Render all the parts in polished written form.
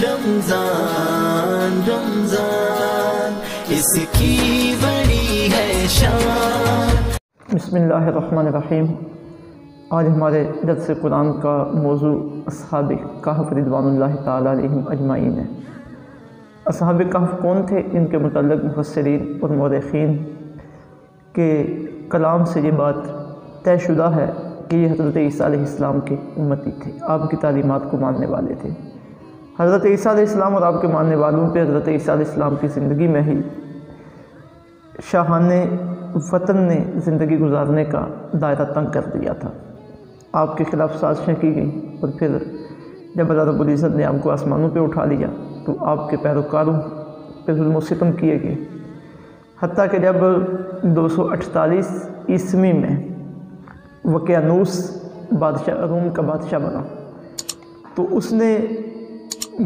رمضان رمضان اس کی بڑی ہے شان۔ بسم اللہ الرحمن الرحیم۔ آج ہمارے درس قرآن کا موضوع اصحاب کہف رضوان اللہ تعالیٰ علیہم اجمعین ہے۔ اصحاب کہف کون تھے؟ ان کے متعلق مفسرین اور مورخین کے کلام سے یہ بات طے شدہ ہے کہ یہ حضرت عیسیٰ علیہ السلام کے امتی تھے، آپ کی تعلیمات کو ماننے والے تھے۔ حضرت عیسیٰ علیہ السلام اور آپ کے ماننے والوں پہ حضرت عیسیٰ علیہ السلام کی زندگی میں ہی شاہان وطن نے زندگی گزارنے کا دائرہ تنگ کر دیا تھا۔ آپ کے خلاف سازشیں کی گئیں اور پھر جب اللہ رب العزت نے آپ کو آسمانوں پہ اٹھا لیا تو آپ کے پیروکاروں پہ ظلم و ستم کیے گئے، حتیٰ کہ جب 248 عیسوی میں وقیانوس بادشاہ روم کا بادشاہ بنا تو اس نے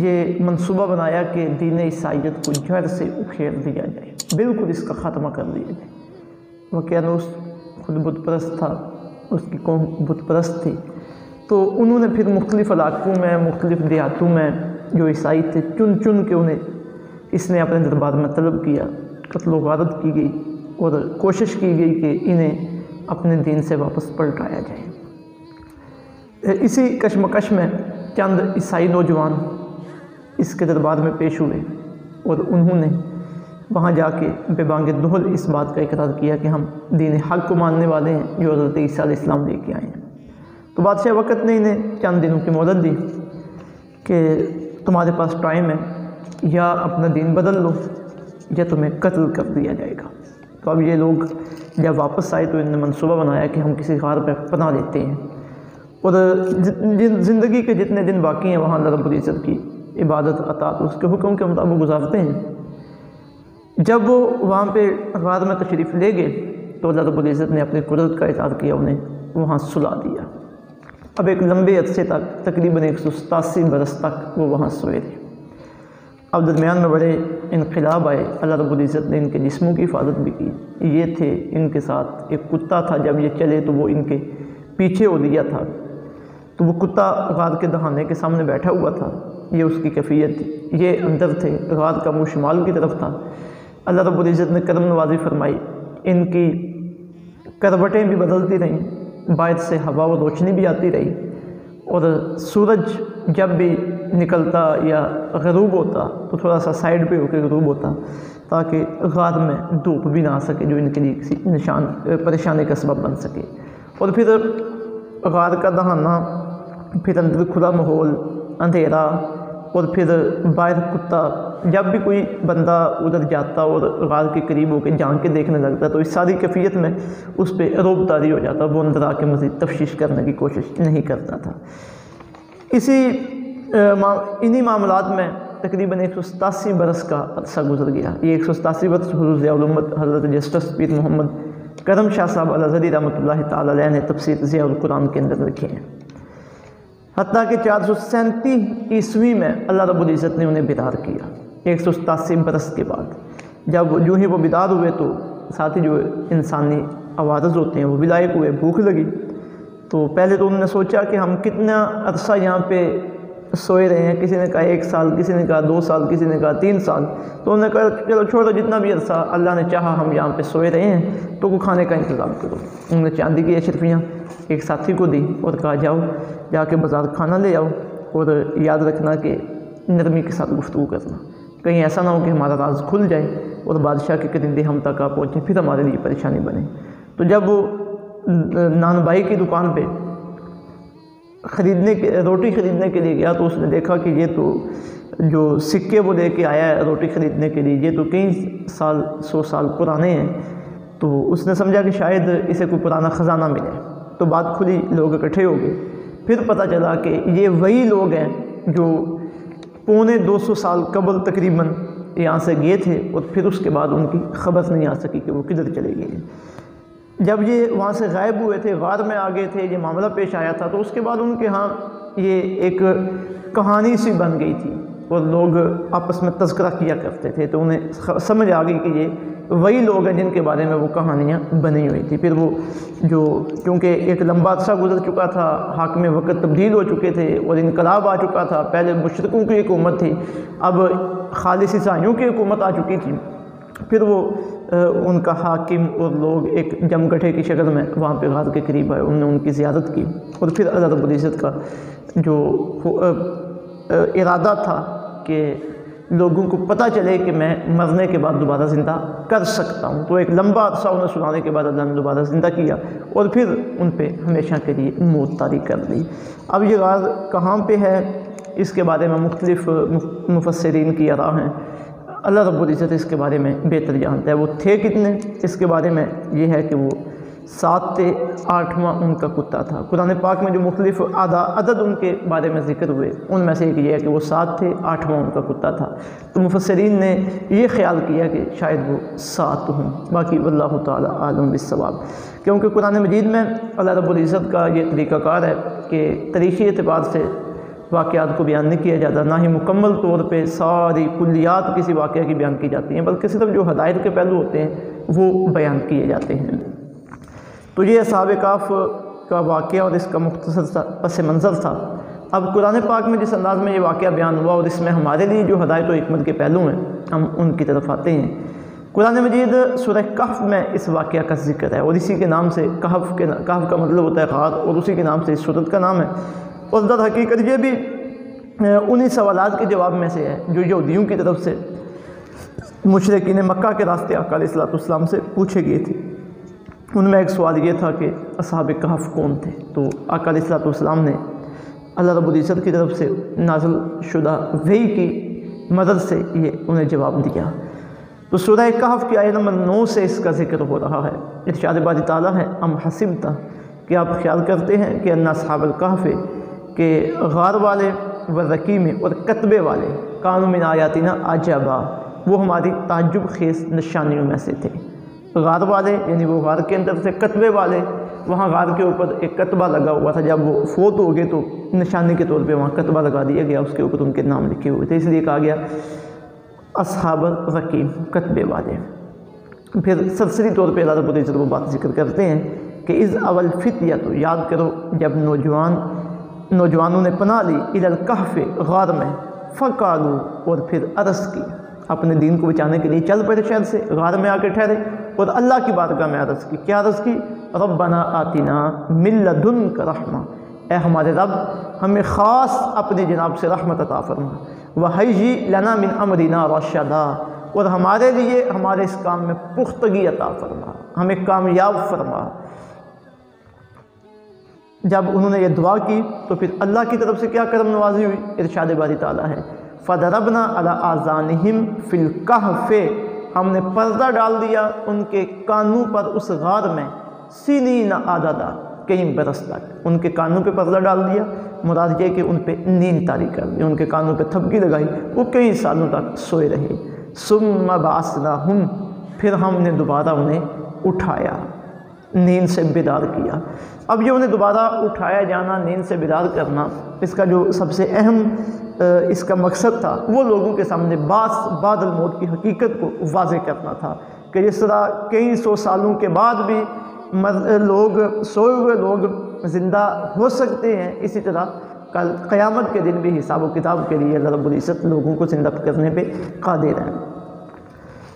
یہ منصوبہ بنایا کہ دین عیسائیت کو جڑ سے اکھیڑ دیا جائے، بالکل اس کا خاتمہ کر دیا جائے۔ وقیانوس خود بت پرست تھا، اس کی قوم بت پرست تھی، تو انہوں نے پھر مختلف علاقوں میں مختلف دیہاتوں میں جو عیسائی تھے چن کے انہیں اس نے اپنے دربار میں طلب کیا، قتل و غارت کی گئی اور کوشش کی گئی کہ انہیں اپنے دین سے واپس پلٹایا جائے۔ اسی کشمکش میں چند عیسائی نوجوان اس کے دربار میں پیش ہوئے اور انہوں نے وہاں جا کے بے بانگ دہل اس بات کا اقرار کیا کہ ہم دین حق کو ماننے والے ہیں جو حضرت عیسیٰ علیہ السلام لے کے آئے ہیں۔ تو بادشاہ وقت نے انہیں چند دنوں کی مہلت دی کہ تمہارے پاس ٹائم ہے، یا اپنا دین بدل لو یا تمہیں قتل کر دیا جائے گا۔ تو اب یہ لوگ جب واپس آئے تو انہوں نے منصوبہ بنایا کہ ہم کسی غار پہ پناہ لیتے ہیں اور زندگی کے جتنے دن باقی ہیں وہاں اللہ رب العزت کی عبادت اطاعت اس کے حکم کے مطابق گزارتے ہیں۔ جب وہ وہاں پہ غار میں تشریف لے گئے تو اللہ رب العزت نے اپنی قدرت کا اظہار کیا، انہیں وہاں سلا دیا۔ اب ایک لمبے عرصے تک تقریباً 187 برس تک وہ وہاں سوئے تھے۔ اب درمیان میں بڑے انقلاب آئے، اللہ رب العزت نے ان کے جسموں کی حفاظت بھی کی۔ یہ تھے ان کے ساتھ ایک کتا تھا، جب یہ چلے تو وہ ان کے پیچھے ہو لیا تھا، تو وہ کتا غار کے دہانے کے سامنے بیٹھا ہوا تھا، یہ اس کی کیفیت تھی۔ یہ اندر تھے، غار کا منہ شمال کی طرف تھا۔ اللہ رب العزت نے کرم نوازی فرمائی، ان کی کروٹیں بھی بدلتی رہیں، باہر سے ہوا و روشنی بھی آتی رہی، اور سورج جب بھی نکلتا یا غروب ہوتا تو تھوڑا سا سائڈ پہ ہو کے غروب ہوتا تاکہ غار میں دھوپ بھی نہ آ سکے جو ان کے لیے کسی پریشانی کا سبب بن سکے۔ اور پھر غار کا دہانہ، پھر اندر کھلا ماحول، اندھیرا، اور پھر باہر کتا، جب بھی کوئی بندہ ادھر جاتا اور غار کے قریب ہو کے جان کے دیکھنے لگتا تو اس ساری کیفیت میں اس پہ رعب طاری ہو جاتا، وہ اندر آ کے مزید تفتیش کرنے کی کوشش نہیں کرتا تھا۔ انہی معاملات میں تقریباً 187 برس کا عرصہ گزر گیا۔ یہ 187 برس حضور ضیاء الامت حضرت جسٹس پیر محمد کرم شاہ صاحب الازہری رحمۃ اللہ تعالیٰ علیہ نے تفسیر ضیاء القرآن کے اندر لکھے ہیں، حتیٰ کہ 437 عیسوی میں اللہ رب العزت نے انہیں بیدار کیا۔ 187 برس کے بعد جب جو ہی وہ بیدار ہوئے تو ساتھ ہی جو انسانی عوارض ہوتے ہیں وہ بھی لائق ہوئے، بھوک لگی، تو پہلے تو انہوں نے سوچا کہ ہم کتنا عرصہ یہاں پہ سوئے رہے ہیں، کسی نے کہا 1 سال، کسی نے کہا 2 سال، کسی نے کہا 3 سال، تو انہوں نے کہا چلو چھوڑو، جتنا بھی عرصہ اللہ نے چاہا ہم یہاں پہ سوئے رہے ہیں تو وہ کھانے کا انتظام کرو۔ انہوں نے چاندی کی اشرفیاں ایک ساتھی کو دی اور کہا جاؤ جا کے بازار کھانا لے آؤ، اور یاد رکھنا کہ نرمی کے ساتھ گفتگو کرنا، کہیں ایسا نہ ہو کہ ہمارا راز کھل جائے اور بادشاہ کے کرندے ہم تک آ پہنچیں پھر ہمارے لیے پریشانی بنے۔ تو جب وہ نان بائی کی دکان پہ روٹی خریدنے کے لیے گیا تو اس نے دیکھا کہ یہ تو جو سکے وہ لے کے آیا ہے روٹی خریدنے کے لیے یہ تو کئی سال 100 سال پرانے ہیں، تو اس نے سمجھا کہ شاید اسے کوئی پرانا خزانہ ملے، تو بات کھلی، لوگ اکٹھے ہو گئے۔ پھر پتہ چلا کہ یہ وہی لوگ ہیں جو 250 سال قبل تقریباً یہاں سے گئے تھے اور پھر اس کے بعد ان کی خبر نہیں آ سکی کہ وہ کدھر چلے گئے۔ جب یہ وہاں سے غائب ہوئے تھے، غار میں آ گئے تھے، یہ معاملہ پیش آیا تھا، تو اس کے بعد ان کے ہاں یہ ایک کہانی سی بن گئی تھی اور لوگ آپس میں تذکرہ کیا کرتے تھے، تو انہیں سمجھ آ گئی کہ یہ وہی لوگ ہیں جن کے بارے میں وہ کہانیاں بنی ہوئی تھی۔ پھر وہ کیونکہ ایک لمبا عرصہ گزر چکا تھا، حاکم وقت تبدیل ہو چکے تھے اور انقلاب آ چکا تھا، پہلے مشرکوں کی حکومت تھی، اب خالص عیسائیوں کی حکومت آ چکی تھی، پھر وہ ان کا حاکم اور لوگ ایک جمگٹھے کی شکل میں وہاں پہ غار کے قریب آئے، انہوں نے ان کی زیارت کی، اور پھر اللہ رب العزت کا جو ارادہ تھا کہ لوگوں کو پتہ چلے کہ میں مرنے کے بعد دوبارہ زندہ کر سکتا ہوں، تو ایک لمبا عرصہ انہیں سنانے کے بعد اللہ نے دوبارہ زندہ کیا اور پھر ان پہ ہمیشہ کے لیے موت طاری کر دی۔ اب یہ غار کہاں پہ ہے اس کے بارے میں مختلف مفسرین کی آراء ہیں، اللہ رب العزت اس کے بارے میں بہتر جانتا ہے۔ وہ تھے کتنے، اس کے بارے میں یہ ہے کہ وہ 7 تھے، 8واں ان کا کتا تھا۔ قرآن پاک میں جو مختلف عدد ان کے بارے میں ذکر ہوئے ان میں سے ایک یہ ہے کہ وہ 7 تھے، 8واں ان کا کتا تھا، تو مفسرین نے یہ خیال کیا کہ شاید وہ 7 ہوں، باقی واللہ تعالی عالم بالصواب، کیونکہ قرآن مجید میں اللہ رب العزت کا یہ طریقہ کار ہے کہ تاریخی اعتبار سے واقعات کو بیان نہیں کیا جاتا، نہ ہی مکمل طور پہ ساری کلیات کسی واقعہ کی بیان کی جاتی ہیں، بلکہ صرف جو ہدایت کے پہلو ہوتے ہیں وہ بیان کیے جاتے ہیں۔ تو یہ اصحاب کہف کا واقعہ اور اس کا مختصر پس منظر تھا۔ اب قرآن پاک میں جس انداز میں یہ واقعہ بیان ہوا اور اس میں ہمارے لیے جو ہدایت و حکمت کے پہلو ہیں ہم ان کی طرف آتے ہیں۔ قرآن مجید سورہ کہف میں اس واقعہ کا ذکر ہے، اور اسی کے نام سے کہف کا مطلب ہوتا ہے غار، اور اسی کے نام سے اس سورت کا نام ہے، اور در حقیقت یہ بھی انہی سوالات کے جواب میں سے ہے جو یہودیوں کی طرف سے مشرکین مکہ کے راستے آقا علیہ السلام سے پوچھے گئے تھے۔ ان میں ایک سوال یہ تھا کہ اصحاب کہف کون تھے، تو آقا علیہ السلام نے اللہ رب العزت کی طرف سے نازل شدہ وحی کی مدد سے یہ انہیں جواب دیا۔ تو سورہ کہف کی آیت نمبر 9 سے اس کا ذکر ہو رہا ہے۔ ارشاد باری تعالیٰ ہے ام حسبت، کہ آپ خیال کرتے ہیں کہ ان اصحاب الکہف، کہ غار والے والرقیم اور کتبے والے، کانوا من آیاتنا عجبا، وہ ہماری تعجب خیز نشانیوں میں سے تھے۔ غار والے یعنی وہ غار کے اندر سے، کتبے والے وہاں غار کے اوپر ایک کتبہ لگا ہوا تھا، جب وہ فوت ہو گئے تو نشانی کے طور پہ وہاں کتبہ لگا دیا گیا، اس کے اوپر ان کے نام لکھے ہوئے تھے، اس لیے کہا گیا اصحاب الرقیم، کتبے والے۔ پھر سرسری طور پہ اللہ رب العزت وہ بات ذکر کرتے ہیں کہ اذ اول فتیۃ، یاد کرو جب نوجوانوں نے پناہ لی الی الکہف، غار میں، فقالوا، اور پھر عرض کی، اپنے دین کو بچانے کے لیے چل پڑے شہر سے، غار میں آ کے ٹھہرے اور اللہ کی بارگاہ میں عرض کی، کیا عرض کی؟ ربنا آتنا من لدنک رحمہ، اے ہمارے رب ہمیں خاص اپنی جناب سے رحمت عطا فرما، وہیئ لنا من امرنا رشدا، اور ہمارے لیے ہمارے اس کام میں پختگی عطا فرما، ہمیں کامیاب فرما۔ جب انہوں نے یہ دعا کی تو پھر اللہ کی طرف سے کیا کرم نوازی ہوئی؟ ارشاد باری تعالیٰ ہے فَضَرَبْنَا عَلَىٰ آذَانِهِمْ فِي الْكَهْفِ، ہم نے پردہ ڈال دیا ان کے کانوں پر اس غار میں، سِنِينَ عَدَدًا، کئی برس تک ان کے کانوں پہ پردہ ڈال دیا، مراد یہ کہ ان پہ نیند طاری کر دی، ان کے کانوں پہ تھپکی لگائی، وہ کئی سالوں تک سوئے رہے۔ ثُمَّ بَعَثْنَاهُمْ، پھر ہم نے دوبارہ انہیں اٹھایا، نیند سے بیدار کیا۔ اب یہ انہیں دوبارہ اٹھایا جانا، نیند سے بیدار کرنا، اس کا جو سب سے اہم اس کا مقصد تھا وہ لوگوں کے سامنے بعد الموت کی حقیقت کو واضح کرنا تھا، کہ جس طرح کئی سو سالوں کے بعد بھی لوگ سوئے ہوئے لوگ زندہ ہو سکتے ہیں، اسی طرح کل قیامت کے دن بھی حساب و کتاب کے لیے اللہ رب العزت لوگوں کو زندہ کرنے پہ قادر ہے۔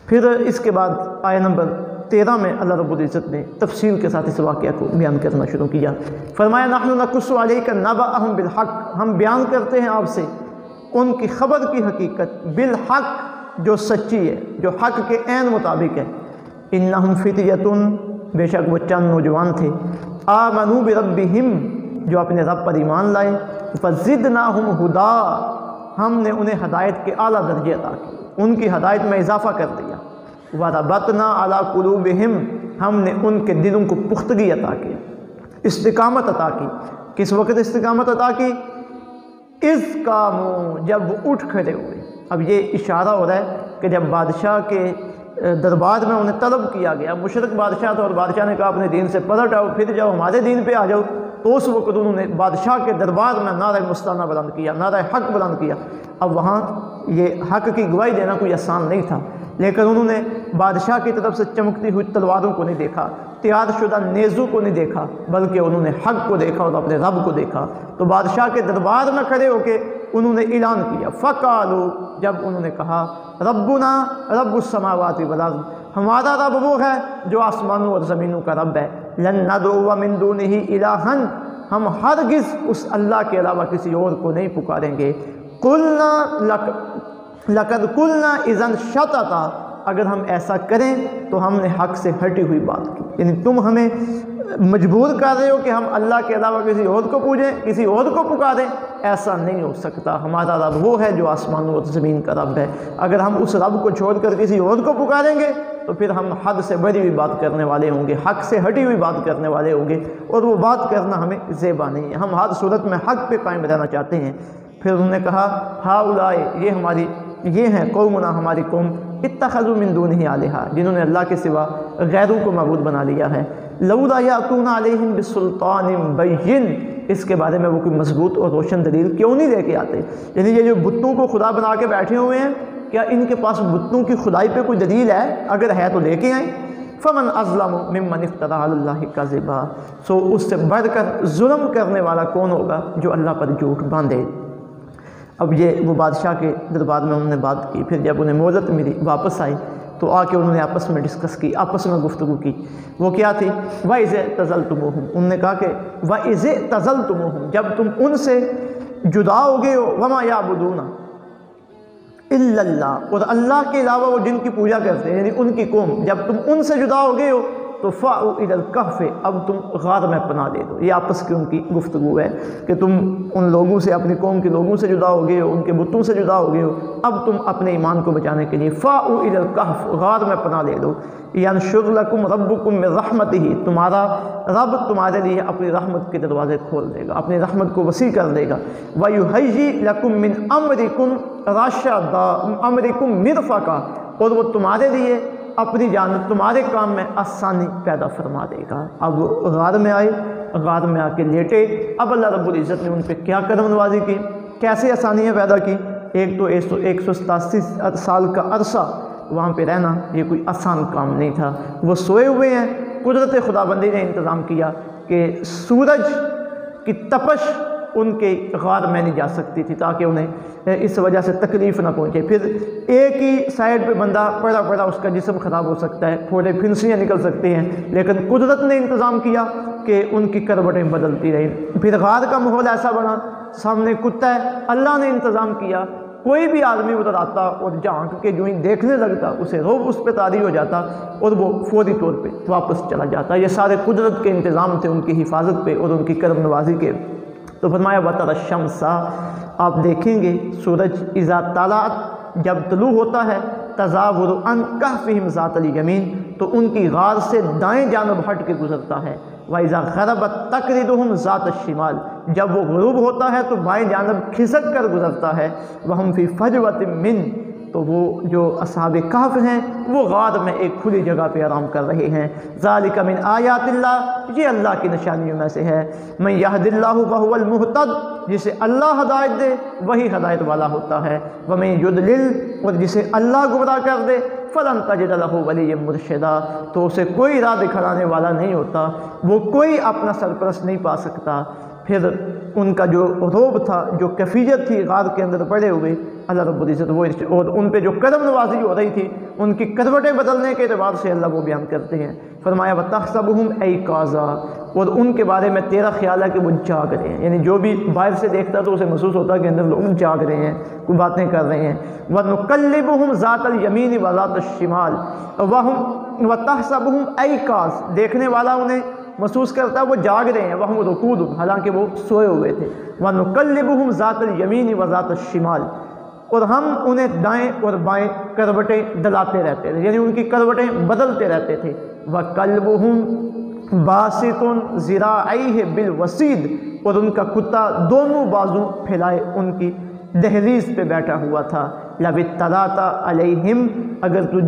پھر اس کے بعد آیت نمبر 13 میں اللہ رب العزت نے تفصیل کے ساتھ اس واقعہ کو بیان کرنا شروع کیا۔ فرمایا نحن نقص علیک نبأہم بالحق، ہم بیان کرتے ہیں آپ سے ان کی خبر کی حقیقت، بالحق، جو سچی ہے، جو حق کے عین مطابق ہے۔ انہم فتیۃ، بے شک وہ چند نوجوان تھے، آمنوا بربہم، جو اپنے رب پر ایمان لائے، فزدناہم ہدا، ہم نے انہیں ہدایت کے اعلیٰ درجے عطا کیے، ان کی ہدایت میں اضافہ کر دیا۔ وَرَبَطْنَا عَلَىٰ قُلُوبِهِمْ، ہم نے ان کے دلوں کو پختگی عطا کی، استقامت عطا کی۔ کس وقت استقامت عطا کی؟ اِذْ قَامُوا، جب وہ اٹھ کھڑے ہوئے۔ اب یہ اشارہ ہو رہا ہے کہ جب بادشاہ کے دربار میں انہیں طلب کیا گیا، مشرک بادشاہ تھا اور بادشاہ نے کہا اپنے دین سے پلٹ آؤ، پھر جاؤ ہمارے دین پہ آ جاؤ، تو اس وقت انہوں نے بادشاہ کے دربار میں نعرہ مستانہ بلند کیا، نعرہ حق بلند کیا۔ اب وہاں یہ حق کی گواہی دینا کوئی آسان نہیں تھا، لیکن انہوں نے بادشاہ کی طرف سے چمکتی ہوئی تلواروں کو نہیں دیکھا، تیار شدہ نیزوں کو نہیں دیکھا، بلکہ انہوں نے حق کو دیکھا اور اپنے رب کو دیکھا۔ تو بادشاہ کے دربار میں کھڑے ہو کے انہوں نے اعلان کیا، فقالوا، جب انہوں نے کہا، ربنا رب السماوات والارض، ہمارا رب وہ ہے جو آسمانوں اور زمینوں کا رب ہے، لن ندعو من دونہ الہا، ہم ہرگز اس اللہ کے علاوہ کسی اور کو نہیں پکاریں گے، قلنا لقد قلنا اذا شططا، اگر ہم ایسا کریں تو ہم نے حق سے ہٹی ہوئی بات کی، یعنی تم ہمیں مجبور کر رہے ہو کہ ہم اللہ کے علاوہ کسی اور کو پوجیں، کسی اور کو پکاریں، ایسا نہیں ہو سکتا، ہمارا رب وہ ہے جو آسمانوں اور زمین کا رب ہے، اگر ہم اس رب کو چھوڑ کر کسی اور کو پکاریں گے تو پھر ہم حد سے بڑی ہوئی بات کرنے والے ہوں گے، حق سے ہٹی ہوئی بات کرنے والے ہوں گے، اور وہ بات کرنا ہمیں زیبا نہیں ہے، ہم ہر صورت میں حق پہ قائم رہنا چاہتے ہیں۔ پھر انہوں نے کہا، ہاؤلائے، یہ ہیں قومنا، ہماری قوم، اتخذوا من دونہ آلہہ، جنہوں نے اللہ کے سوا غیروں کو معبود بنا لیا ہے، لولا یاتون علیہم بسلطان بین، اس کے بارے میں وہ کوئی مضبوط اور روشن دلیل کیوں نہیں لے کے آتے؟ یعنی یہ جو بتوں کو خدا بنا کے بیٹھے ہوئے ہیں، کیا ان کے پاس بتوں کی خدائی پہ کوئی دلیل ہے؟ اگر ہے تو لے کے آئیں۔ فمن اظلم ممن افتری علی اللہ کذبا، سو اس سے بڑھ کر ظلم کرنے والا کون ہوگا جو اللہ پر جھوٹ باندھے۔ اب یہ وہ بادشاہ کے دربار میں انہوں نے بات کی، پھر جب انہیں مہلت ملی واپس آئے تو آ کے انہوں نے آپس میں ڈسکس کی، آپس میں گفتگو کی۔ وہ کیا تھی؟ وَإِذِ اعْتَزَلْتُمُوهُمْ، انہوں نے کہا کہ وَإِذِ اعْتَزَلْتُمُوهُمْ، جب تم ان سے جدا ہو گئے ہو، وَمَا يَعْبُدُونَ إِلَّا اللَّهُ، اور اللہ کے علاوہ وہ جن کی پوجا کرتے ہیں، یعنی ان کی قوم، جب تم ان سے جدا ہو گئے ہو تو فَأْوُوا إِلَى الْكَهْفِ، اب تم غار میں پناہ لے دو۔ یہ آپس کی ان کی گفتگو ہے کہ تم ان لوگوں سے، اپنی قوم کے لوگوں سے جدا ہو گئے ہو، ان کے بتوں سے جدا ہو گئے ہو، اب تم اپنے ایمان کو بچانے کے لیے فَأْوُوا إِلَى الْكَهْفِ، غار میں پناہ لے دو، يَنشُرْ لَكُمْ رَبُّكُمْ مِنْ رَحْمَتِهِ، تمہارا رب تمہارے لیے اپنی رحمت کے دروازے کھول دے گا، اپنی رحمت کو وسیع کر دے گا، وَيُهَيِّئْ لَكُمْ مِنْ أَمْرِكُمْ رَشَدًا، أَمْرِكُمْ مِرْفَقًا، اور وہ تمہارے لیے اپنی جانب تمہارے کام میں آسانی پیدا فرما دے گا۔ اب غار میں آئے، غار میں آ کے لیٹے، اب اللہ رب العزت نے ان پہ کیا کرم نوازی کی، کیسے آسانیاں پیدا کی۔ ایک تو 187 سال کا عرصہ وہاں پہ رہنا یہ کوئی آسان کام نہیں تھا، وہ سوئے ہوئے ہیں، قدرت خدا بندی نے انتظام کیا کہ سورج کی تپش ان کے غار میں نہیں جا سکتی تھی تاکہ انہیں اس وجہ سے تکلیف نہ پہنچے۔ پھر ایک ہی سائڈ پہ بندہ پڑا اس کا جسم خراب ہو سکتا ہے، پھوڑے پھنسیاں نکل سکتے ہیں، لیکن قدرت نے انتظام کیا کہ ان کی کروٹیں بدلتی رہیں۔ پھر غار کا ماحول ایسا بنا، سامنے کتا ہے، اللہ نے انتظام کیا، کوئی بھی آدمی ادھر آتا اور جھانک کے جو ہی دیکھنے لگتا اسے روب اس پہ طاری ہو جاتا اور وہ فوری طور پہ واپس چلا جاتا۔ یہ سارے قدرت کے انتظام تھے ان کی حفاظت پہ اور ان کی کرم نوازی کے۔ تو فرمایا وَتَرَى الشَّمْسَ، آپ دیکھیں گے سورج اذا طلعت، جب طلوع ہوتا ہے، تزاور عن کہفہم ذات الیمین، تو ان کی غار سے دائیں جانب ہٹ کے گزرتا ہے، وَإِذَا غَرَبَتْ تَقْرِضُهُمْ ذات الشمال، جب وہ غروب ہوتا ہے تو بائیں جانب کھسک کر گزرتا ہے، وَهُمْ فِي فَجْوَةٍ مِّنْ، تو وہ جو اصحاب کہف ہیں وہ غار میں ایک کھلی جگہ پہ آرام کر رہے ہیں۔ ذَلِكَ مِنْ آیاتِ اللہ، یہ اللہ کی نشانیوں میں سے ہے۔ مَنْ يَهْدِ اللَّهُ فَهُوَ الْمُهْتَدِ، جسے اللہ ہدایت دے وہی ہدایت والا ہوتا ہے، وَمَنْ يُضْلِلْ، اور جسے اللہ گمراہ کر دے، فَلَنْ تَجِدَ لَهُ وَلِيًّا مُرْشِدًا، تو اسے کوئی راہ دکھلانے والا نہیں ہوتا، وہ کوئی اپنا سرپرست نہیں پا سکتا۔ پھر ان کا جو روب تھا، جو کیفیت تھی غار کے اندر پڑے ہوئے، اللہ رب العزت وہ اور ان پہ جو کرم نوازی ہو رہی تھی، ان کی کروٹیں بدلنے کے اعتبار سے اللہ وہ بیان کرتے ہیں۔ فرمایا وَتَحْسَبُهُمْ أَيْقَاظًا، اور ان کے بارے میں تیرا خیال ہے کہ وہ جاگ رہے ہیں، یعنی جو بھی باہر سے دیکھتا تو اسے محسوس ہوتا کہ اندر لوگ جاگ رہے ہیں، کوئی باتیں کر رہے ہیں۔ وَنُقَلِّبُهُمْ ذَاتَ الْيَمِينِ وَذَاتَ الشِّمَالِ وَتَحْسَبُهُمْ أَيْقَاظًا، دیکھنے والا انہیں محسوس کرتا ہے وہ جاگ رہے ہیں، وَهُمْ رُقُودٌ، حالانکہ وہ سوئے ہوئے تھے۔ وَنُقَلِّبُهُمْ ذَاتَ الْيَمِينِ وَذَاتَ الشِّمَالِ، اور ہم انہیں دائیں اور بائیں کروٹیں دلاتے رہتے تھے، یعنی ان کی کروٹیں بدلتے رہتے تھے۔ وَقَلْبُهُمْ بَاسِطٌ ذِرَاعَيْهِ بِالْوَسِيدِ، اور ان کا کتا دونوں بازو پھیلائے ان کی دہلیز پہ بیٹھا ہوا تھا۔ لَوِ اطَّلَعْتَ عَلَيْهِمْ، اگر تو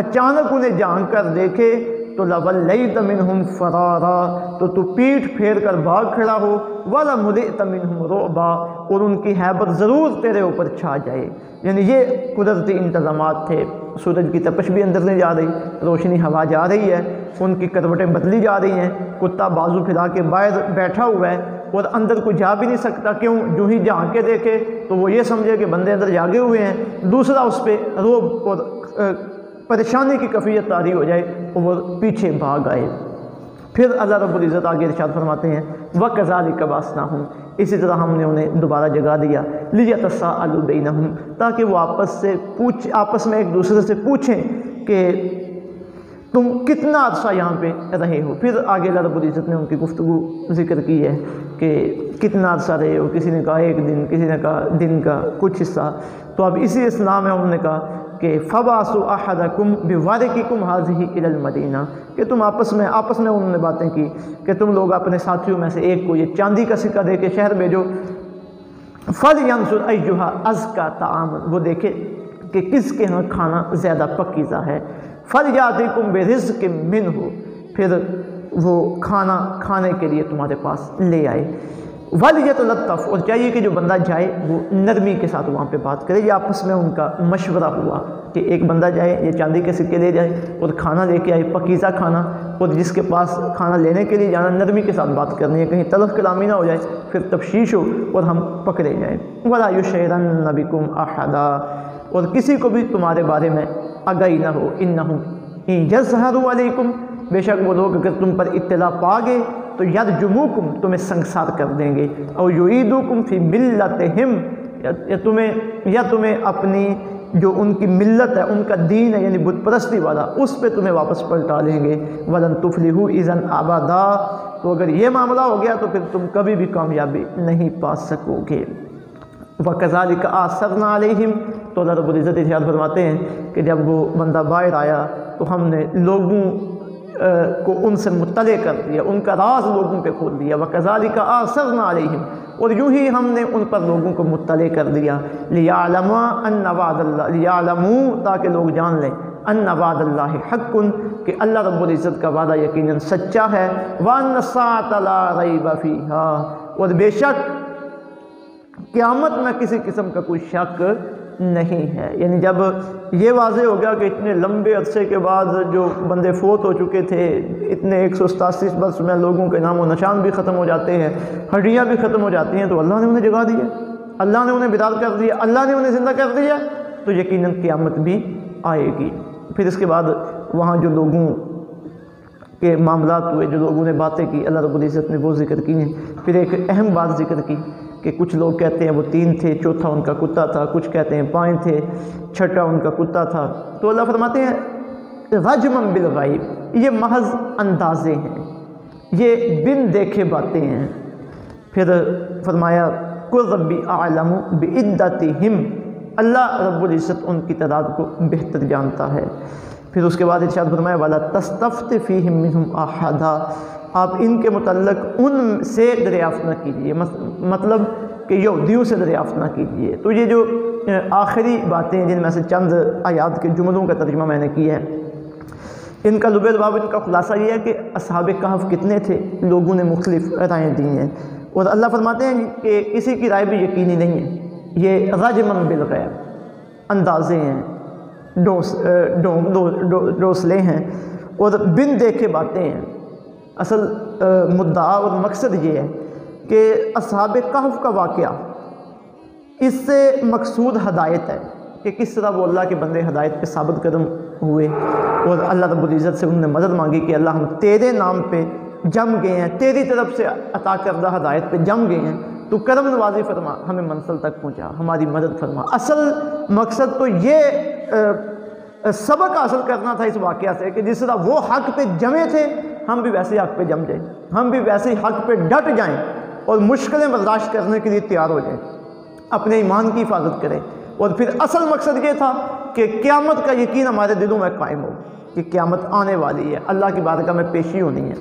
اچانک انہیں جھانک کر دیکھے، تو لَوَلَّيْتَ مِنْهُمْ فَرَارًا، تو تو پیٹھ پھیر کر بھاگ کھڑا ہو، وَلَمُلِئْتَ مِنْهُمْ رُعْبًا، اور ان کی ہیبت ضرور تیرے اوپر چھا جائے۔ یعنی یہ قدرتی انتظامات تھے۔ سورج کی تپش بھی اندر نہیں جا رہی، روشنی ہوا جا رہی ہے، ان کی کروٹیں بدلی جا رہی ہیں، کتا بازو پھیلا کے باہر بیٹھا ہوا ہے اور اندر کوئی جا بھی نہیں سکتا، کیوں؟ جو ہی جھانک کے دیکھے تو وہ یہ سمجھے کہ بندے اندر جاگے ہوئے ہیں، دوسرا اس پہ رعب اور پریشانی کی کیفیت طاری ہو جائے اور وہ پیچھے بھاگ آئے۔ پھر اللہ رب العزت آگے ارشاد فرماتے ہیں وَكَذَلِكَ بَعَثْنَاهُمْ، اسی طرح ہم نے انہیں دوبارہ جگا دیا، لِيَتَسَاءَلُوا بَيْنَهُمْ، تاکہ وہ آپس میں ایک دوسرے سے پوچھیں کہ تم کتنا عرصہ یہاں پہ رہے ہو۔ پھر آگے اللہ رب العزت نے ان کی گفتگو ذکر کی ہے کہ کتنا عرصہ رہے ہو، کسی نے کہا ایک دن، کسی نے کہا دن کا کچھ حصہ۔ تو اب اسی اسلام میں انہوں نے کہا کہ فَبَعَثُوا أَحَدَكُمْ بِوَرِقِكُمْ هَٰذِهِ إِلَى الْمَدِينَةِ، کہ تم آپس میں انہوں نے باتیں کی کہ تم لوگ اپنے ساتھیوں میں سے ایک کو یہ چاندی کا سکہ دے کے شہر بھیجو، فَلْيَنظُرْ أَيُّهَا أَزْكَىٰ طَعَامًا، وہ دیکھے کہ کس کے ہاں کھانا زیادہ پکیزہ ہے، فَلْيَأْتِكُمْ بِرِزْقٍ مِّنْهُ، پھر وہ کھانا کھانے کے لیے تمہارے پاس لے آئے، وَلْيَتَلَطَّفْ، اور چاہیے کہ جو بندہ جائے وہ نرمی کے ساتھ وہاں پہ بات کرے۔ یہ آپس میں ان کا مشورہ ہوا کہ ایک بندہ جائے، یہ چاندی کے سکے لے جائے اور کھانا لے کے آئے، پکیزہ کھانا، اور جس کے پاس کھانا لینے کے لیے جانا نرمی کے ساتھ بات کرنی ہے، کہیں تلخ کلامی نہ ہو جائے، پھر تفشیش ہو اور ہم پکڑے جائیں۔ وَلَا يُشْعِرَنَّ بِكُمْ أَحَدًا، اور کسی کو بھی تمہارے بارے میں آگاہی نہ ہو، إِنَّهُمْ إِن يَظْهَرُوا عَلَيْكُمْ، بے شک وہ لوگ اگر تم پر اطلاع پا گئے تو یرجموکم، تمہیں سنگسار کر دیں گے، اور یعیدوکم فی ملتہم، یا تمہیں اپنی جو ان کی ملت ہے، ان کا دین ہے یعنی بت پرستی والا، اس پہ تمہیں واپس پلٹا لیں گے۔ وَلَن تُفْلِحُوا إِذًا أَبَدًا، تو اگر یہ معاملہ ہو گیا تو پھر تم کبھی بھی کامیابی نہیں پا سکو گے۔ وَكَذَلِكَ آثَرْنَا عَلَيْهِمْ، تو اللہ رب العزت ارشاد فرماتے ہیں کہ جب وہ بندہ باہر آیا تو ہم نے لوگوں کو ان سے مطلع کر دیا، ان کا راز لوگوں پہ کھول دیا۔ وَكَذَلِكَ آثَرْنَا عَلَيْهِمْ، اور یوں ہی ہم نے ان پر لوگوں کو مطلع کر دیا، لِيَعْلَمُوا أَنَّ وَعْدَ اللَّهِ، لِيَعْلَمُوا، تاکہ لوگ جان لیں، أَنَّ وَعْدَ اللَّهِ حَقٌّ، کہ اللہ رب العزت کا وعدہ یقیناً سچا ہے، وَأَنَّ السَّاعَةَ لَا رَيْبَ فِيهَا، اور بے شک قیامت میں کسی قسم کا کوئی شک نہیں ہے۔ یعنی جب یہ واضح ہو گیا کہ اتنے لمبے عرصے کے بعد جو بندے فوت ہو چکے تھے، اتنے 187 برس میں لوگوں کے نام و نشان بھی ختم ہو جاتے ہیں، ہڈیاں بھی ختم ہو جاتی ہیں، تو اللہ نے انہیں جگا دیا، اللہ نے انہیں بیدار کر دیا، اللہ نے انہیں زندہ کر دیا، تو یقیناً قیامت بھی آئے گی۔ پھر اس کے بعد وہاں جو لوگوں کے معاملات ہوئے، جو لوگوں نے باتیں کی، اللہ رب العزت نے وہ ذکر کی ہیں۔ پھر ایک اہم بات ذکر کی کہ کچھ لوگ کہتے ہیں وہ 3 تھے، چوتھا ان کا کتا تھا، کچھ کہتے ہیں 5 تھے، چھٹا ان کا کتا تھا۔ تو اللہ فرماتے ہیں رجمًا بالغیب، یہ محض اندازے ہیں، یہ بن دیکھے باتیں ہیں۔ پھر فرمایا قُلْ رَبِّ أَعْلَمُ بِعِدَّتِهِمْ، اللہ رب العزت ان کی تعداد کو بہتر جانتا ہے۔ پھر اس کے بعد ارشاد فرمایا وَلَا تَسْتَفْتِ فِيهِمْ مِنْهُمْ أَحَدًا، آپ ان کے متعلق ان سے دریافت نہ کیجیے، مطلب کہ یہودیوں سے دریافت نہ کیجیے۔ تو یہ جو آخری باتیں جن میں سے چند آیات کے جملوں کا ترجمہ میں نے کیا ہے، ان کا لب لباب، ان کا خلاصہ یہ ہے کہ اصحاب کہف کتنے تھے، لوگوں نے مختلف رائیں دی ہیں، اور اللہ فرماتے ہیں کہ کسی کی رائے بھی یقینی نہیں ہے، یہ رجمًا بالغیب، اندازے ہیں، ڈوسلے ہیں اور بن دیکھے باتیں ہیں۔ اصل مدعا اور مقصد یہ ہے کہ اصحاب کہف کا واقعہ، اس سے مقصود ہدایت ہے کہ کس طرح وہ اللہ کے بندے ہدایت پہ ثابت قدم ہوئے، اور اللہ رب العزت سے انہوں نے مدد مانگی کہ اللہ ہم تیرے نام پہ جم گئے ہیں، تیری طرف سے عطا کردہ ہدایت پہ جم گئے ہیں، تو کرم نوازی فرما، ہمیں منزل تک پہنچا، ہماری مدد فرما۔ اصل مقصد تو یہ سبق حاصل کرنا تھا اس واقعہ سے کہ جس طرح وہ حق پہ جمے تھے، ہم بھی ویسے حق پہ جم جائیں، ہم بھی ویسے حق پہ ڈٹ جائیں اور مشکلیں برداشت کرنے کے لیے تیار ہو جائیں، اپنے ایمان کی حفاظت کریں۔ اور پھر اصل مقصد یہ تھا کہ قیامت کا یقین ہمارے دلوں میں قائم ہو کہ قیامت آنے والی ہے، اللہ کی بارگاہ میں پیشی ہونی ہے۔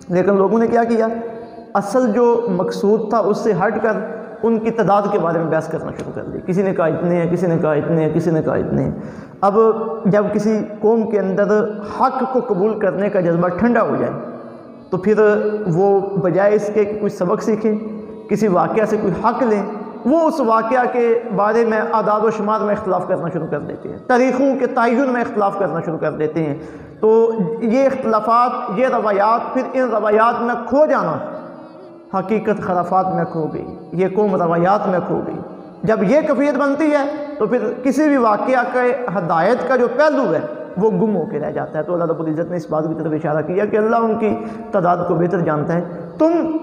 لیکن لوگوں نے کیا کیا، اصل جو مقصود تھا اس سے ہٹ کر ان کی تعداد کے بارے میں بحث کرنا شروع کر دی. کسی نے کہا اتنے ہیں، کسی نے کہا اتنے ہیں، کسی نے کہا اتنے ہیں. اب جب کسی قوم کے اندر حق کو قبول کرنے کا جذبہ ٹھنڈا ہو جائے تو پھر وہ بجائے اس کے کہ کوئی سبق سیکھیں، کسی واقعہ سے کوئی حق لیں، وہ اس واقعہ کے بارے میں اعداد و شمار میں اختلاف کرنا شروع کر دیتے ہیں، تاریخوں کے تعین میں اختلاف کرنا شروع کر دیتے ہیں. تو یہ اختلافات، یہ روایات، پھر ان روایات میں کھو جانا، حقیقت خرافات میں کھو گئی، یہ قوم روایات میں کھو گئی. جب یہ کیفیت بنتی ہے تو پھر کسی بھی واقعہ کے ہدایت کا جو پہلو ہے وہ گم ہو کے رہ جاتا ہے. تو اللہ رب العزت نے اس بات کی طرف اشارہ کیا کہ اللہ ان کی تعداد کو بہتر جانتا ہے.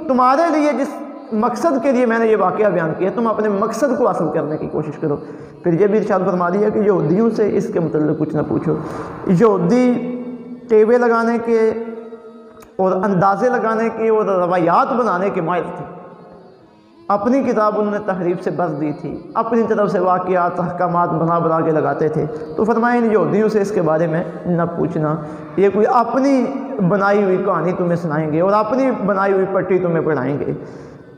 تمہارے لیے جس مقصد کے لیے میں نے یہ واقعہ بیان کیا، تم اپنے مقصد کو حاصل کرنے کی کوشش کرو. پھر یہ بھی ارشاد فرما دیا کہ یہودیوں سے اس کے متعلق کچھ نہ پوچھو. یہودی ٹیوے لگانے کے اور اندازے لگانے کے اور روایات بنانے کے ماہر تھے. اپنی کتاب انہوں نے تحریف سے بھر دی تھی، اپنی طرف سے واقعات احکامات بنا کے لگاتے تھے. تو فرمایا ان یہودیوں سے اس کے بارے میں نہ پوچھنا، یہ کوئی اپنی بنائی ہوئی کہانی تمہیں سنائیں گے اور اپنی بنائی ہوئی پٹی تمہیں پڑھائیں گے.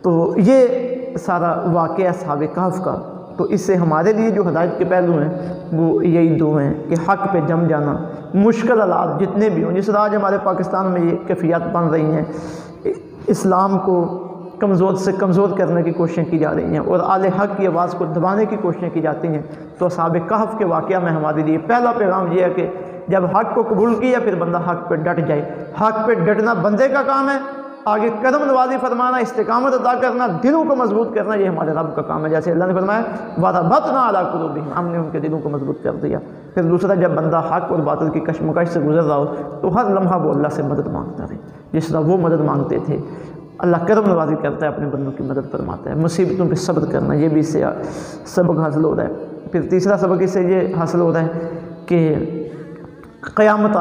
تو یہ سارا واقعہ اصحاب کہف کا. تو اس سے ہمارے لیے جو ہدایت کے پہلو ہیں وہ یہی دو ہیں کہ حق پہ جم جانا، مشکل حالات جتنے بھی ہوں، جس طرح آج ہمارے پاکستان میں یہ کیفیات بن رہی ہیں، اسلام کو کمزور سے کمزور کرنے کی کوششیں کی جا رہی ہیں اور اہل حق کی آواز کو دبانے کی کوششیں کی جاتی ہیں. تو اصحاب کہف کے واقعہ میں ہمارے لیے پہلا پیغام یہ ہے کہ جب حق کو قبول کیا پھر بندہ حق پہ ڈٹ جائے. حق پہ ڈٹنا بندے کا کام ہے، آگے قدم نوازی فرمانا، استقامت ادا کرنا، دلوں کو مضبوط کرنا یہ ہمارے رب کا کام ہے. جیسے اللہ نے فرمایا وَرَبَطْنَا عَلَىٰ قُلُوبِهِمْ، ہم نے ان کے دلوں کو مضبوط کر دیا. پھر دوسرا، جب بندہ حق اور باطل کی کشمکش سے گزر رہا ہو تو ہر لمحہ وہ اللہ سے مدد مانگتا رہے، جس طرح وہ مدد مانگتے تھے. اللہ کرم نوازی کرتا ہے، اپنے بندوں کی مدد فرماتا ہے. مصیبتوں پہ صبر کرنا، یہ بھی اس سے سبق حاصل ہو رہا ہے. پھر تیسرا سبق اس سے یہ حاصل ہو رہا ہے کہ قیامت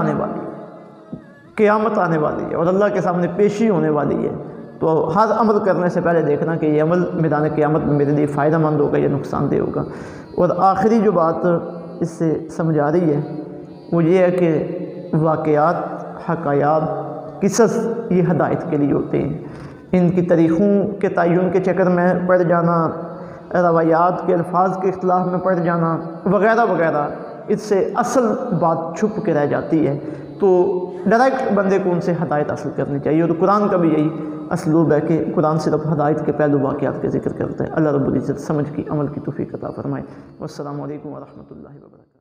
آنے والی ہے اور اللہ کے سامنے پیشی ہونے والی ہے. تو ہر عمل کرنے سے پہلے دیکھنا کہ یہ عمل میدان قیامت میں میرے لیے فائدہ مند ہوگا یا نقصان دہ ہوگا. اور آخری جو بات اس سے سمجھ آ رہی ہے وہ یہ ہے کہ واقعات، حکایات، قصص یہ ہدایت کے لیے ہوتے ہیں. ان کی تاریخوں کے تعین کے چکر میں پڑ جانا، روایات کے الفاظ کے اختلاف میں پڑ جانا وغیرہ وغیرہ، اس سے اصل بات چھپ کے رہ جاتی ہے. تو ڈائریکٹ بندے کو ان سے ہدایت حاصل کرنی چاہیے. اور قرآن کا بھی یہی اسلوب ہے کہ قرآن صرف ہدایت کے پہلو واقعات کے ذکر کرتا ہے. اللہ رب العزت سمجھ کی عمل کی توفیق عطا فرمائے. والسلام علیکم ورحمۃ اللہ وبرکاتہ.